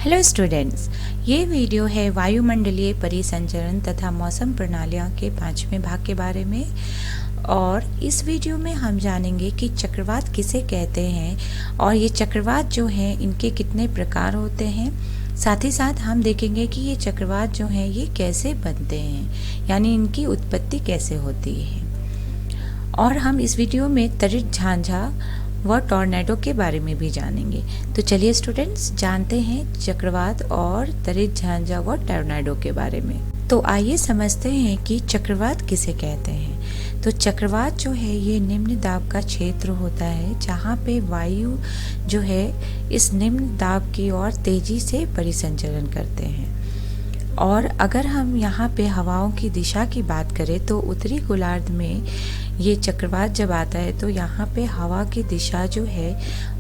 Hello students, ये video है वायुमंडलीय परिसंचरण तथा मौसम प्रणालियों के 5वें भाग के बारे में। और इस वीडियो में हम जानेंगे कि चक्रवात किसे कहते हैं और ये चक्रवात जो हैं इनके कितने प्रकार होते हैं। साथ ही साथ हम देखेंगे कि ये चक्रवात जो हैं ये कैसे बनते हैं, यानी इनकी उत्पत्ति कैसे होती है। और हम इस वीडियो में त्वरित झांझा व टॉर्नेडो के बारे में भी जानेंगे। तो चलिए स्टूडेंट्स, जानते हैं चक्रवात और त्वरित झांझा व टॉर्नेडो के बारे में। तो आइए समझते हैं कि चक्रवात किसे कहते हैं। तो चक्रवात जो है ये निम्न दाब का क्षेत्र होता है जहाँ पे वायु जो है इस निम्न दाब की ओर तेजी से परिसंचरण करते हैं। और अगर हम यहाँ पे हवाओं की दिशा की बात करें तो उत्तरी गोलार्ध में ये चक्रवात जब आता है तो यहाँ पे हवा की दिशा जो है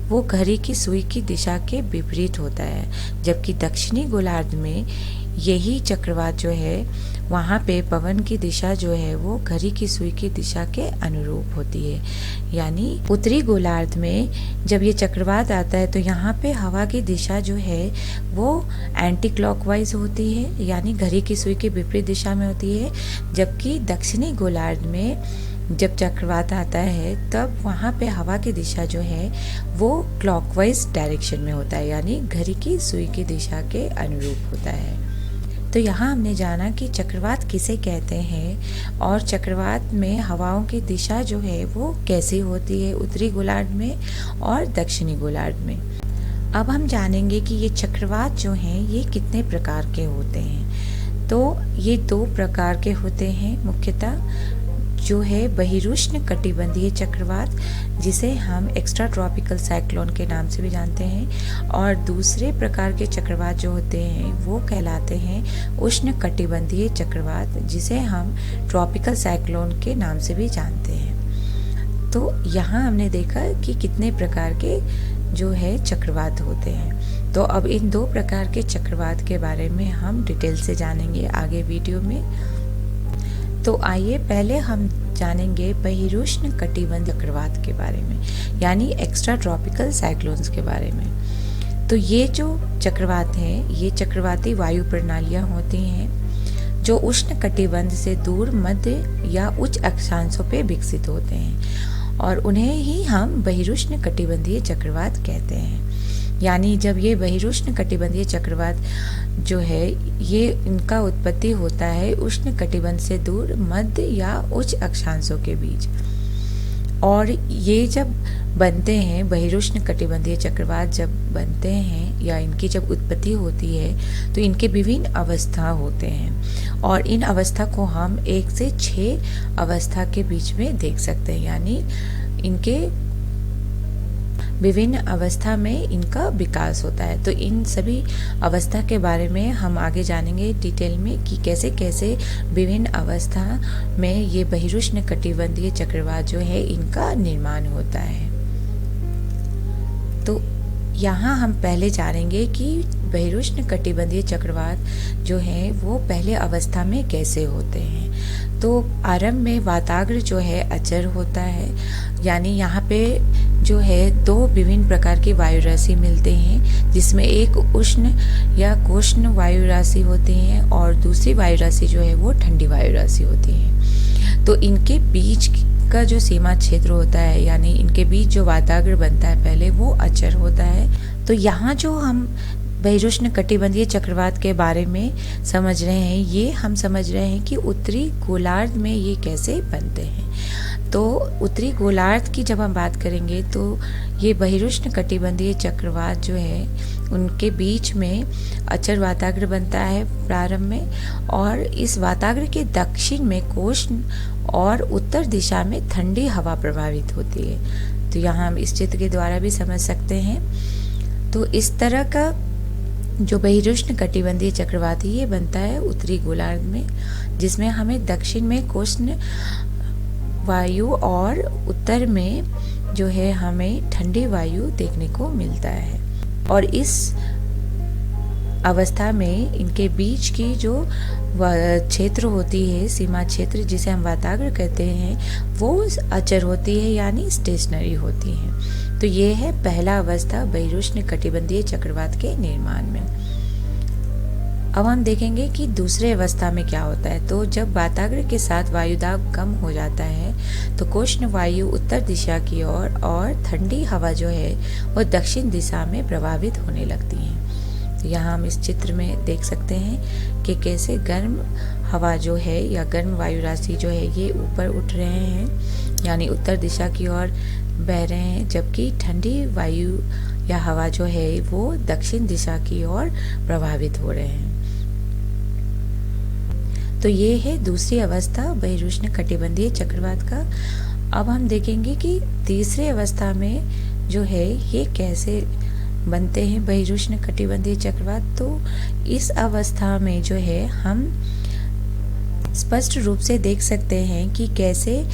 वो घड़ी की सुई की दिशा के विपरीत होता है, जबकि दक्षिणी गोलार्ध में यही चक्रवात जो है वहाँ पे पवन की दिशा जो है वो घड़ी की सुई की दिशा के अनुरूप होती है। यानी उत्तरी गोलार्ध में जब ये चक्रवात आता है तो यहाँ पे हवा की दिशा जो है वो एंटी क्लॉकवाइज होती है, यानी घड़ी की सुई के विपरीत दिशा में होती है। जबकि दक्षिणी गोलार्ध में जब चक्रवात आता है तब वहाँ पे हवा की दिशा जो है वो क्लॉकवाइज डायरेक्शन में होता है, यानी घड़ी की सुई की दिशा के अनुरूप होता है। तो यहाँ हमने जाना कि चक्रवात किसे कहते हैं और चक्रवात में हवाओं की दिशा जो है वो कैसी होती है उत्तरी गोलार्ध में और दक्षिणी गोलार्ध में। अब हम जानेंगे कि ये चक्रवात जो हैं ये कितने प्रकार के होते हैं। तो ये 2 प्रकार के होते हैं मुख्यतः, जो है बहिरुष्ण कटिबंधीय चक्रवात जिसे हम एक्स्ट्रा ट्रॉपिकल साइक्लोन के नाम से भी जानते हैं, और दूसरे प्रकार के चक्रवात जो होते हैं वो कहलाते हैं उष्ण कटिबंधीय चक्रवात जिसे हम ट्रॉपिकल साइक्लोन के नाम से भी जानते हैं। तो यहाँ हमने देखा कि कितने प्रकार के जो है चक्रवात होते हैं। तो अब इन 2 प्रकार के चक्रवात के बारे में हम डिटेल से जानेंगे आगे वीडियो में। तो आइए पहले हम जानेंगे बहिरुष्ण कटिबंधीय चक्रवात के बारे में, यानी एक्स्ट्रा ट्रॉपिकल साइक्लोन्स के बारे में। तो ये जो चक्रवात हैं ये चक्रवाती वायु प्रणालियाँ होती हैं जो उष्ण कटिबंध से दूर मध्य या उच्च अक्षांशों पे विकसित होते हैं और उन्हें ही हम बहिरुष्ण कटिबंधीय चक्रवात कहते हैं। यानी जब ये बहिरुष्ण कटिबंधीय चक्रवात जो है ये इनका उत्पत्ति होता है उष्ण कटिबंध से दूर मध्य या उच्च अक्षांशों के बीच। और ये जब बनते हैं बहिरुष्ण कटिबंधीय चक्रवात जब बनते हैं या इनकी जब उत्पत्ति होती है तो इनके विभिन्न अवस्था होते हैं और इन अवस्था को हम 1 से 6 अवस्था के बीच में देख सकते हैं, यानी इनके विभिन्न अवस्था में इनका विकास होता है। तो इन सभी अवस्था के बारे में हम आगे जानेंगे डिटेल में कि कैसे कैसे विभिन्न अवस्था में ये बहिरुष्ण कटिबंधीय चक्रवात जो है इनका निर्माण होता है। तो यहाँ हम पहले जानेंगे कि बहिरुष्ण कटिबंधीय चक्रवात जो है वो पहले अवस्था में कैसे होते हैं। तो आरंभ में वाताग्र जो है अचर होता है, यानी यहाँ पे जो है 2 विभिन्न प्रकार की वायु राशि मिलते हैं जिसमें एक उष्ण या कोष्ण वायु राशि होती है और दूसरी वायु राशि जो है वो ठंडी वायु राशि होती है। तो इनके बीच का जो सीमा क्षेत्र होता है, यानी इनके बीच जो वाताग्र बनता है पहले वो अचर होता है। तो यहाँ जो हम बहिरुष्ण कटिबंधीय चक्रवात के बारे में समझ रहे हैं ये हम समझ रहे हैं कि उत्तरी गोलार्ध में ये कैसे बनते हैं। तो उत्तरी गोलार्ध की जब हम बात करेंगे तो ये बहिरुष्ण कटिबंधीय चक्रवात जो है उनके बीच में अचर वाताग्र बनता है प्रारंभ में, और इस वाताग्र के दक्षिण में कोष्ण और उत्तर दिशा में ठंडी हवा प्रभावित होती है। तो यहाँ हम इस चित्र के द्वारा भी समझ सकते हैं। तो इस तरह का जो बहिरुष्ण कटिबंधीय चक्रवात ये बनता है उत्तरी गोलार्ध में, जिसमें हमें दक्षिण में कोष्ण वायु और उत्तर में जो है हमें ठंडी वायु देखने को मिलता है। और इस अवस्था में इनके बीच की जो क्षेत्र होती है सीमा क्षेत्र जिसे हम वाताग्र कहते हैं वो अचर होती है, यानी स्टेशनरी होती है। तो ये है पहला अवस्था बहिरुष्ण कटिबंधीय चक्रवात के निर्माण में। अब हम देखेंगे कि दूसरे अवस्था में क्या होता है। तो जब वाताग्र के साथ वायुदाब कम हो जाता है तो कोष्ण वायु उत्तर दिशा की ओर और ठंडी हवा जो है वो दक्षिण दिशा में प्रभावित होने लगती है। तो यहाँ हम इस चित्र में देख सकते हैं कि कैसे गर्म हवा जो है या गर्म वायु राशि जो है ये ऊपर उठ रहे हैं, यानी उत्तर दिशा की ओर बह रहे हैं, जबकि ठंडी वायु या हवा जो है वो दक्षिण दिशा की ओर प्रभावित हो रहे हैं। तो ये है दूसरी अवस्था बहिरुष्ण कटिबंधीय चक्रवात का। अब हम देखेंगे कि तीसरे अवस्था में जो है ये कैसे बनते हैं बहिरुष्ण कटिबंधीय चक्रवात। तो इस अवस्था में जो है हम स्पष्ट रूप से देख सकते हैं कि कैसे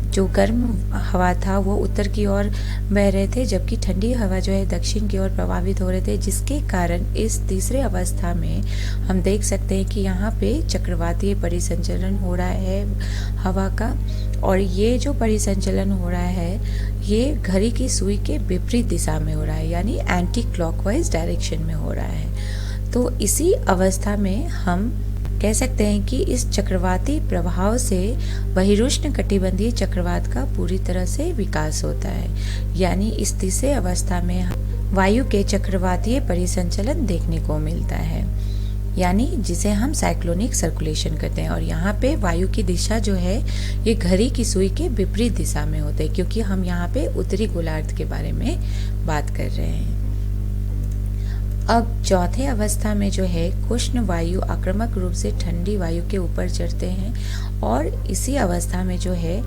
जो गर्म हवा था वो उत्तर की ओर बह रहे थे, जबकि ठंडी हवा जो है दक्षिण की ओर प्रभावित हो रहे थे, जिसके कारण इस तीसरे अवस्था में हम देख सकते हैं कि यहाँ पे चक्रवातीय परिसंचलन हो रहा है हवा का। और ये जो परिसंचलन हो रहा है ये घड़ी की सुई के विपरीत दिशा में हो रहा है, यानी एंटी क्लॉकवाइज डायरेक्शन में हो रहा है। तो इसी अवस्था में हम कह सकते हैं कि इस चक्रवाती प्रभाव से बहिरुष्ण कटिबंधीय चक्रवात का पूरी तरह से विकास होता है, यानी इस तीसरे अवस्था में वायु के चक्रवातीय परिसंचलन देखने को मिलता है, यानी जिसे हम साइक्लोनिक सर्कुलेशन कहते हैं। और यहाँ पे वायु की दिशा जो है ये घड़ी की सुई के विपरीत दिशा में होते हैं, क्योंकि हम यहाँ पे उत्तरी गोलार्ध के बारे में बात कर रहे हैं। अब चौथे अवस्था में जो है कोष्ण वायु आक्रामक रूप से ठंडी वायु के ऊपर चढ़ते हैं और इसी अवस्था में जो है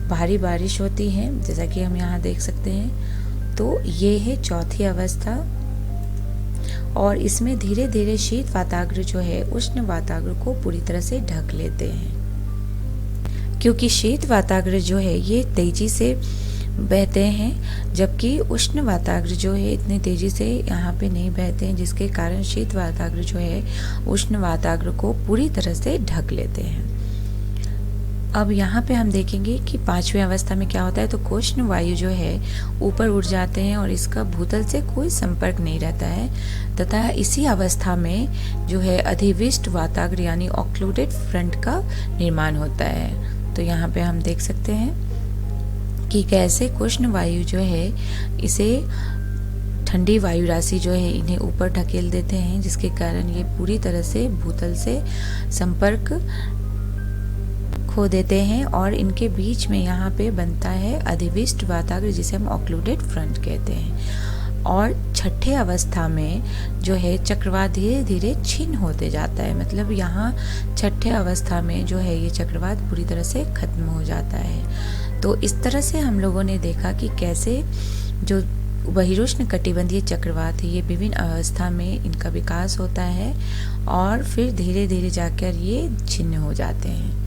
भारी बारिश होती है, जैसा कि हम यहाँ देख सकते हैं। तो ये है चौथी अवस्था और इसमें धीरे धीरे शीत वाताग्र जो है उष्ण वाताग्र को पूरी तरह से ढक लेते हैं, क्योंकि शीत वाताग्र जो है ये तेजी से बहते हैं, जबकि उष्ण वाताग्र जो है इतनी तेजी से यहाँ पे नहीं बहते हैं, जिसके कारण शीत वाताग्र जो है उष्ण वाताग्र को पूरी तरह से ढक लेते हैं। अब यहाँ पे हम देखेंगे कि पांचवी अवस्था में क्या होता है। तो कोष्ण वायु जो है ऊपर उठ जाते हैं और इसका भूतल से कोई संपर्क नहीं रहता है, तथा इसी अवस्था में जो है अधिविष्ट वाताग्र यानी ऑक्लूडेड फ्रंट का निर्माण होता है। तो यहाँ पे हम देख सकते हैं कि कैसे कोष्ण वायु जो है इसे ठंडी वायु राशि जो है इन्हें ऊपर ढकेल देते हैं, जिसके कारण ये पूरी तरह से भूतल से संपर्क खो देते हैं और इनके बीच में यहाँ पे बनता है अधिविष्ट वाताग्र, जिसे हम ऑक्लूडेड फ्रंट कहते हैं। और छठे अवस्था में जो है चक्रवात धीरे धीरे छिन्न होते जाता है, मतलब यहाँ छठे अवस्था में जो है ये चक्रवात पूरी तरह से खत्म हो जाता है। तो इस तरह से हम लोगों ने देखा कि कैसे जो बहिरुष्ण कटिबंधीय चक्रवात है ये विभिन्न अवस्था में इनका विकास होता है और फिर धीरे धीरे जाकर ये छिन्न हो जाते हैं।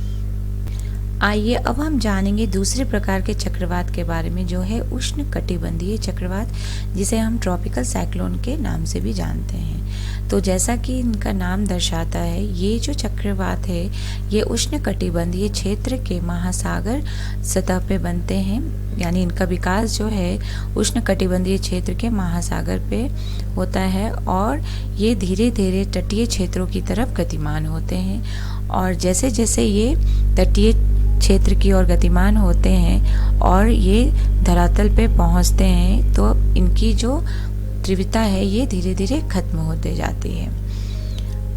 आइए अब हम जानेंगे दूसरे प्रकार के चक्रवात के बारे में, जो है उष्ण कटिबंधीय चक्रवात, जिसे हम ट्रॉपिकल साइक्लोन के नाम से भी जानते हैं। तो जैसा कि इनका नाम दर्शाता है, ये जो चक्रवात है ये उष्ण कटिबंधीय क्षेत्र के महासागर सतह पे बनते हैं, यानी इनका विकास जो है उष्ण कटिबंधीय क्षेत्र के महासागर पे होता है और ये धीरे धीरे तटीय क्षेत्रों की तरफ गतिमान होते हैं। और जैसे जैसे ये तटीय क्षेत्र की ओर गतिमान होते हैं और ये धरातल पे पहुंचते हैं तो इनकी जो तीव्रता है ये धीरे धीरे खत्म होते जाती है।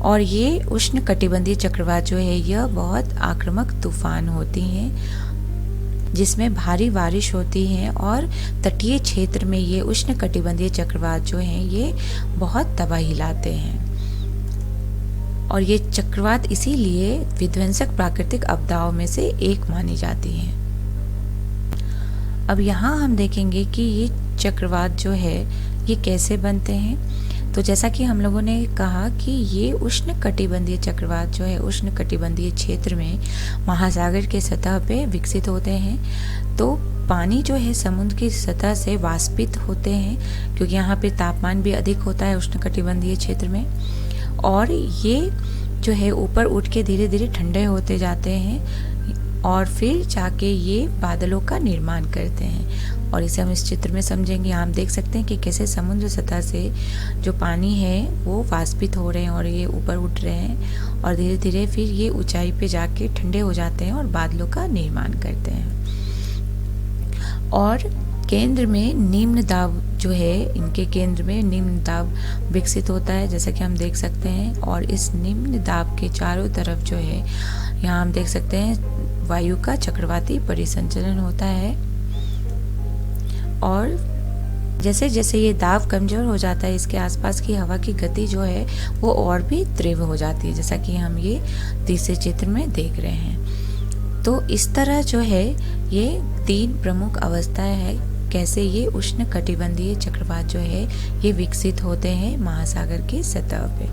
और ये उष्ण कटिबंधीय चक्रवात जो है यह बहुत आक्रामक तूफान होती हैं, जिसमें भारी बारिश होती है और तटीय क्षेत्र में ये उष्ण कटिबंधीय चक्रवात जो हैं ये बहुत तबाही लाते हैं। और ये चक्रवात इसीलिए विध्वंसक प्राकृतिक आपदाओं में से एक मानी जाती है। अब यहाँ हम देखेंगे कि ये चक्रवात जो है ये कैसे बनते हैं। तो जैसा कि हम लोगों ने कहा कि ये उष्ण कटिबंधीय चक्रवात जो है उष्ण कटिबंधीय क्षेत्र में महासागर के सतह पे विकसित होते हैं। तो पानी जो है समुद्र की सतह से वाष्पित होते हैं, क्योंकि यहाँ पे तापमान भी अधिक होता है उष्ण कटिबंधीय क्षेत्र में, और ये जो है ऊपर उठ के धीरे धीरे ठंडे होते जाते हैं और फिर जाके ये बादलों का निर्माण करते हैं। और इसे हम इस चित्र में समझेंगे। आप देख सकते हैं कि कैसे समुद्र सतह से जो पानी है वो वाष्पित हो रहे हैं और ये ऊपर उठ रहे हैं और धीरे धीरे फिर ये ऊंचाई पे जाके ठंडे हो जाते हैं और बादलों का निर्माण करते हैं। और केंद्र में निम्न दाब जो है, इनके केंद्र में निम्न दाब विकसित होता है, जैसा कि हम देख सकते हैं। और इस निम्न दाब के चारों तरफ जो है, यहाँ हम देख सकते हैं वायु का चक्रवाती परिसंचलन होता है। और जैसे जैसे ये दाब कमजोर हो जाता है, इसके आसपास की हवा की गति जो है वो और भी तीव्र हो जाती है, जैसा कि हम ये तीसरे चित्र में देख रहे हैं। तो इस तरह जो है ये 3 प्रमुख अवस्थाएं हैं, कैसे ये उष्ण कटिबंधीय चक्रवात जो है ये विकसित होते हैं महासागर की सतह पे।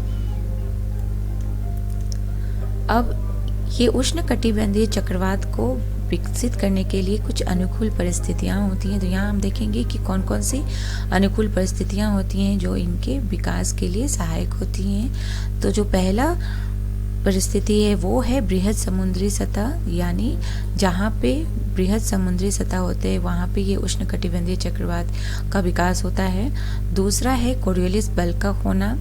अब ये उष्ण कटिबंधीय चक्रवात को विकसित करने के लिए कुछ अनुकूल परिस्थितियां होती हैं। तो यहाँ हम देखेंगे कि कौन कौन सी अनुकूल परिस्थितियां होती हैं जो इनके विकास के लिए सहायक होती हैं। तो जो पहला परिस्थिति है वो है बृहद समुद्री सतह, यानी जहाँ पे बृहद समुद्री सतह होते हैं वहाँ पे ये उष्ण कटिबंधीय चक्रवात का विकास होता है। दूसरा है कोरियोलिस बल का होना,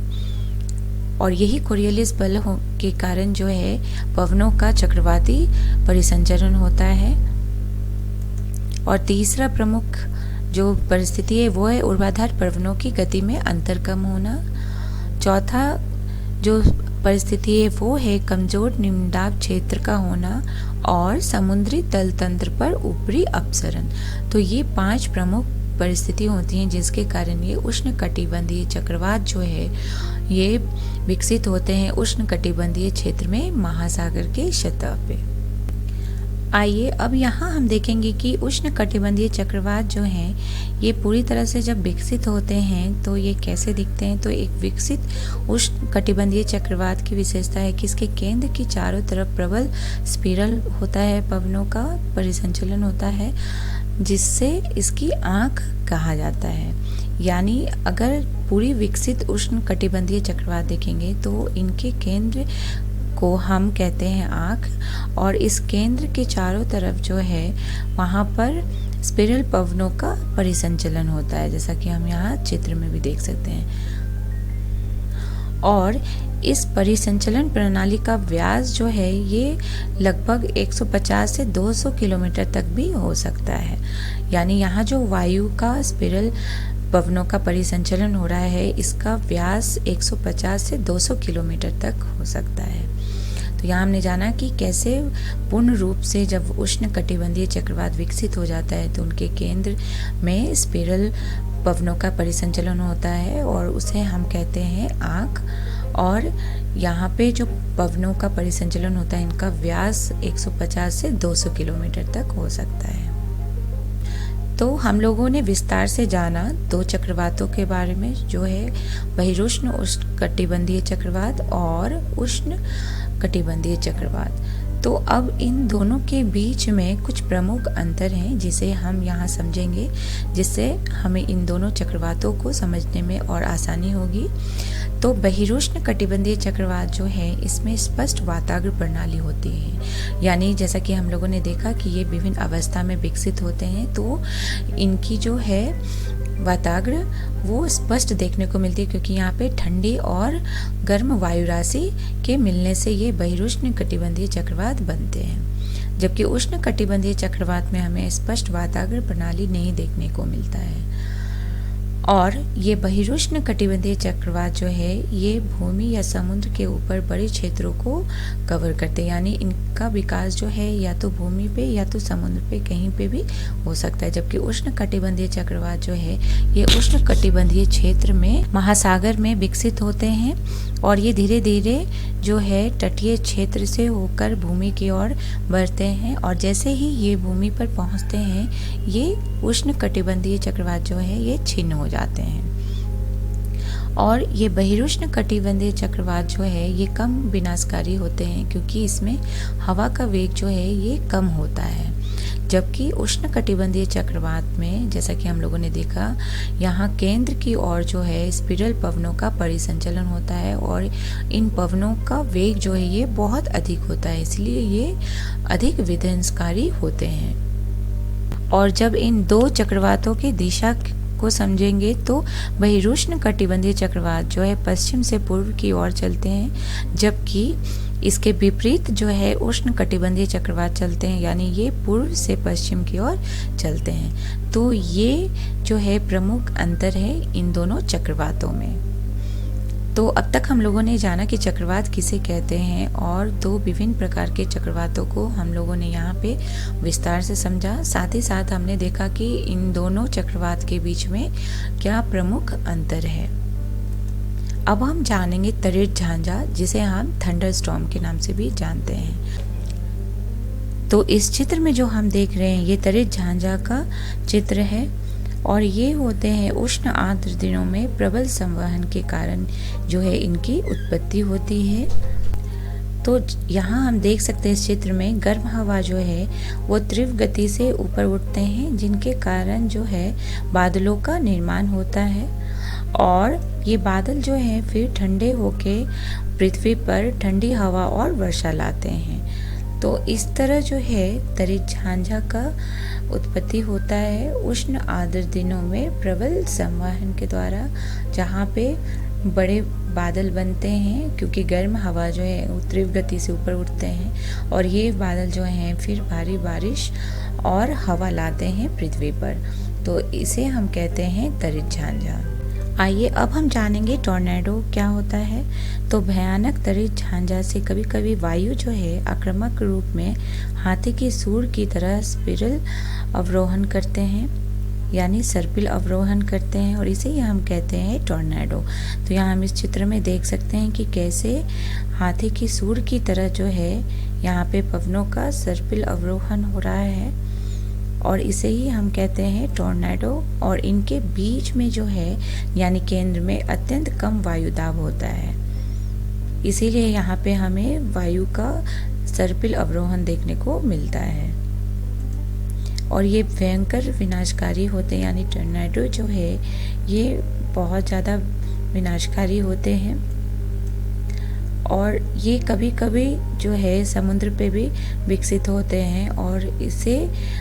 और यही कोरियोलिस बल के कारण जो है पवनों का चक्रवाती परिसंचरण होता है। और तीसरा प्रमुख जो परिस्थिति है वो है ऊर्ध्वाधर पवनों की गति में अंतर कम होना। चौथा जो परिस्थिति है वो है कमजोर निम्नदाब क्षेत्र का होना और समुद्री तल तंत्र पर ऊपरी अपसरण। तो ये 5 प्रमुख परिस्थिति होती हैं जिसके कारण ये उष्ण कटिबंधीय चक्रवात जो है ये विकसित होते हैं उष्ण कटिबंधीय क्षेत्र में महासागर के सतह पे। आइए अब यहाँ हम देखेंगे कि उष्ण कटिबंधीय चक्रवात जो हैं ये पूरी तरह से जब विकसित होते हैं तो ये कैसे दिखते हैं। तो एक विकसित उष्ण कटिबंधीय चक्रवात की विशेषता है कि इसके केंद्र की चारों तरफ प्रबल स्पिरल होता है, पवनों का परिसंचलन होता है, जिससे इसकी आँख कहा जाता है। यानी अगर पूरी विकसित उष्ण कटिबंधीय चक्रवात देखेंगे तो इनके केंद्र को हम कहते हैं आँख, और इस केंद्र के चारों तरफ जो है वहाँ पर स्पिरल पवनों का परिसंचलन होता है, जैसा कि हम यहाँ चित्र में भी देख सकते हैं। और इस परिसंचलन प्रणाली का व्यास जो है ये लगभग 150 से 200 किलोमीटर तक भी हो सकता है। यानी यहाँ जो वायु का स्पिरल पवनों का परिसंचलन हो रहा है इसका व्यास 150 से 200 किलोमीटर तक हो सकता है। तो यहाँ हमने जाना कि कैसे पूर्ण रूप से जब उष्ण कटिबंधीय चक्रवात विकसित हो जाता है तो उनके केंद्र में स्पिरल पवनों का परिसंचलन होता है और उसे हम कहते हैं आँख। और यहाँ पे जो पवनों का परिसंचलन होता है इनका व्यास 150 से 200 किलोमीटर तक हो सकता है। तो हम लोगों ने विस्तार से जाना 2 चक्रवातों के बारे में, जो है बहिरुष्ण उष्ण कटिबंधीय चक्रवात और उष्ण कटिबंधीय चक्रवात। तो अब इन दोनों के बीच में कुछ प्रमुख अंतर हैं जिसे हम यहाँ समझेंगे, जिससे हमें इन दोनों चक्रवातों को समझने में और आसानी होगी। तो बहिरुष्ण कटिबंधीय चक्रवात जो है इसमें स्पष्ट वाताग्र प्रणाली होती है, यानी जैसा कि हम लोगों ने देखा कि ये विभिन्न अवस्था में विकसित होते हैं तो इनकी जो है वाताग्र वो स्पष्ट देखने को मिलती है, क्योंकि यहाँ पे ठंडी और गर्म वायु राशि के मिलने से ये बहिरुष्ण कटिबंधीय चक्रवात बनते हैं। जबकि उष्ण कटिबंधीय चक्रवात में हमें स्पष्ट वाताग्र प्रणाली नहीं देखने को मिलता है। और ये बहिरुष्ण कटिबंधीय चक्रवात जो है ये भूमि या समुद्र के ऊपर बड़े क्षेत्रों को कवर करते हैं, यानी इनका विकास जो है या तो भूमि पे या तो समुद्र पे कहीं पे भी हो सकता है। जबकि उष्ण कटिबंधीय चक्रवात जो है ये उष्ण कटिबंधीय क्षेत्र में महासागर में विकसित होते हैं और ये धीरे धीरे जो है तटीय क्षेत्र से होकर भूमि की ओर बढ़ते हैं, और जैसे ही ये भूमि पर पहुंचते हैं ये उष्ण कटिबंधीय चक्रवात जो है ये छिन्न हो जाते हैं। और ये बहिरुष्ण कटिबंधीय चक्रवात जो है ये कम विनाशकारी होते हैं, क्योंकि इसमें हवा का वेग जो है ये कम होता है। जबकि उष्णकटिबंधीय चक्रवात में जैसा कि हम लोगों ने देखा, यहाँ केंद्र की ओर जो है स्पिरल पवनों का परिसंचलन होता है और इन पवनों का वेग जो है ये बहुत अधिक होता है, इसलिए ये अधिक विध्वंसकारी होते हैं। और जब इन दो चक्रवातों की दिशा को समझेंगे तो बहिरुष्ण कटिबंधीय चक्रवात जो है पश्चिम से पूर्व की ओर चलते हैं, जबकि इसके विपरीत जो है उष्ण कटिबंधीय चक्रवात चलते हैं, यानी ये पूर्व से पश्चिम की ओर चलते हैं। तो ये जो है प्रमुख अंतर है इन दोनों चक्रवातों में। तो अब तक हम लोगों ने जाना कि चक्रवात किसे कहते हैं और दो विभिन्न प्रकार के चक्रवातों को हम लोगों ने यहाँ पे विस्तार से समझा। साथ ही साथ हमने देखा कि इन दोनों चक्रवात के बीच में क्या प्रमुख अंतर है। अब हम जानेंगे तरित झांझा, जिसे हम थंडरस्टॉर्म के नाम से भी जानते हैं। तो इस चित्र में जो हम देख रहे हैं ये तरित झांझा का चित्र है और ये होते हैं उष्ण आर्द्र दिनों में प्रबल संवहन के कारण जो है इनकी उत्पत्ति होती है। तो यहाँ हम देख सकते हैं इस चित्र में गर्म हवा जो है वो तीव्र गति से ऊपर उठते हैं, जिनके कारण जो है बादलों का निर्माण होता है और ये बादल जो है फिर ठंडे होके पृथ्वी पर ठंडी हवा और वर्षा लाते हैं। तो इस तरह जो है तरित झांझा का उत्पत्ति होता है उष्ण आर्द्र दिनों में प्रबल संवहन के द्वारा, जहाँ पे बड़े बादल बनते हैं क्योंकि गर्म हवा जो है वो तीव्र गति से ऊपर उठते हैं और ये बादल जो हैं फिर भारी बारिश और हवा लाते हैं पृथ्वी पर। तो इसे हम कहते हैं तरित झांझा। आइए अब हम जानेंगे टॉर्नेडो क्या होता है। तो भयानक तरित झांझा से कभी कभी वायु जो है आक्रामक रूप में हाथी की सूंड की तरह स्पिरल अवरोहण करते हैं, यानी सर्पिल अवरोहण करते हैं और इसे ही हम कहते हैं टॉर्नेडो। तो यहाँ हम इस चित्र में देख सकते हैं कि कैसे हाथी की सूंड की तरह जो है यहाँ पे पवनों का सर्पिल अवरोहण हो रहा है और इसे ही हम कहते हैं टॉर्नेडो। और इनके बीच में जो है यानी केंद्र में अत्यंत कम वायु दाब होता है, इसीलिए यहाँ पे हमें वायु का सर्पिल अवरोहण देखने को मिलता है और ये भयंकर विनाशकारी होते हैं, यानी टॉर्नेडो जो है ये बहुत ज़्यादा विनाशकारी होते हैं और ये कभी कभी जो है समुद्र पे भी विकसित होते हैं और इसे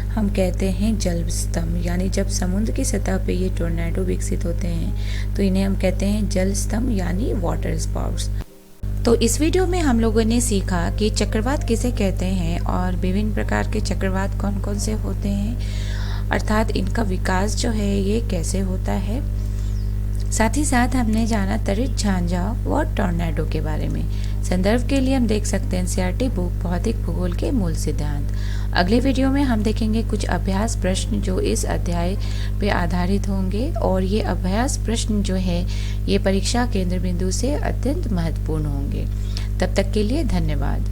हम कहते हैं जल स्तंभ, यानी जब समुद्र की सतह पे ये टॉर्नेडो विकसित होते हैं तो इन्हें हम कहते हैं जल स्तंभ यानी वाटर स्पाउट्स। तो इस वीडियो में हम लोगों ने सीखा कि चक्रवात किसे कहते हैं और विभिन्न प्रकार के चक्रवात कौन कौन से होते हैं, अर्थात इनका विकास जो है ये कैसे होता है। साथ ही साथ हमने जाना तरित झांझा और टॉर्नेडो के बारे में। संदर्भ के लिए हम देख सकते हैं एनसीईआरटी बुक भौतिक भूगोल के मूल सिद्धांत। अगले वीडियो में हम देखेंगे कुछ अभ्यास प्रश्न जो इस अध्याय पे आधारित होंगे और ये अभ्यास प्रश्न जो है ये परीक्षा केंद्र बिंदु से अत्यंत महत्वपूर्ण होंगे। तब तक के लिए धन्यवाद।